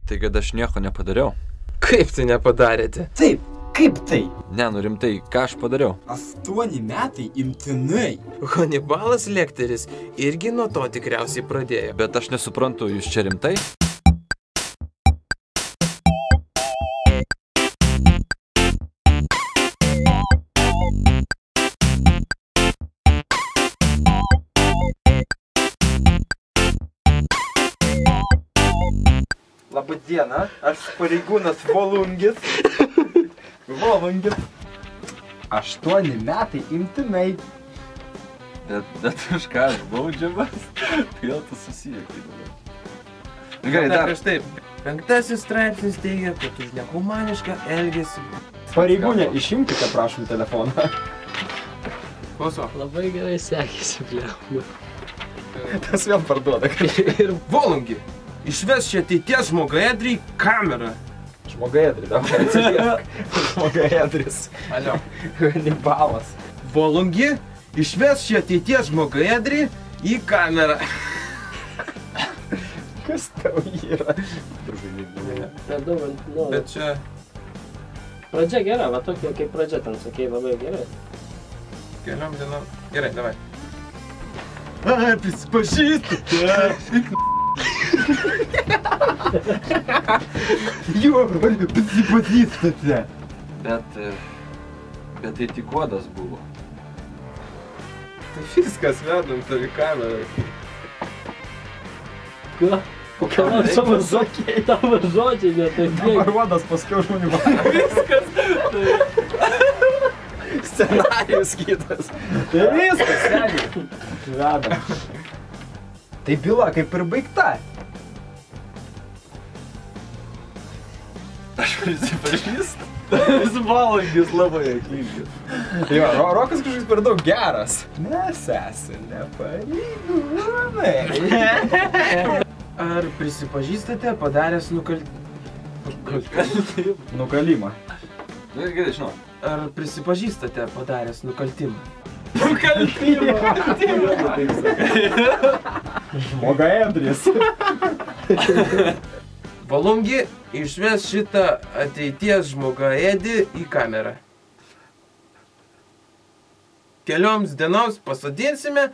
Tai kad aš nieko nepadariau. Kaip tai nepadarėte? Taip, kaip tai? Ne, nu rimtai, ką aš padariau? 8 metai imtinai. Hanibalas Lekteris irgi nuo to tikriausiai pradėjo. Bet aš nesuprantu, jūs čia rimtai? Labadiena, aš pareigūnas Volungis. Volungis. 8 metai imtinai. Bet aš ką, aš baudžiamas? Vėl tu susijuokai dabar. Gerai, dar. Prieš taip. 5 straipsnis teigia, kad už nehumanišką elgesį. Pareigūnė, išimkite, prašom, telefoną. Klauso. Labai gerai sekėsi, bliau. Tas vėl parduoda. Ir Volungi, išves čia ateities žmogaėdrį į kamerą. Žmogaėdri, dabar atsiliek. Žmogaėdris. Alio. Hanibalas. Volungi, išves čia ateities žmogaėdrį į kamerą. Kas tau yra? Bet čia... Pradžia gera, va tokia kaip pradžia ten sakei, labai gerai. Keliom dienom... Gerai, davai. Ai, prisipažįstate. Jo, prisipažįstate. Bet tai tik kodas buvo. Tai viskas vedam tave į kamerą. Ką? Ką savo sakei, tavo žodžiai netai Dabar vadas paskiau žmonių Viskas. Scenarijus kitas. Tai viskas, seniai. Vedam. Tai byla kaip ir baigta. Aš prisipažįstu. Jis Volungis labai aklingas. Jo, Rokas kažkoks per daug geras. Mes esame pareigūnai. Ar prisipažįstate padaręs Nukalimą. Nu, gerai, žinau. Ar prisipažįstate padaręs nukaltimą? Žmogaėdris. Volungi, išves šitą ateities žmogaėdį į kamerą. Kelioms dienoms pasodinsime.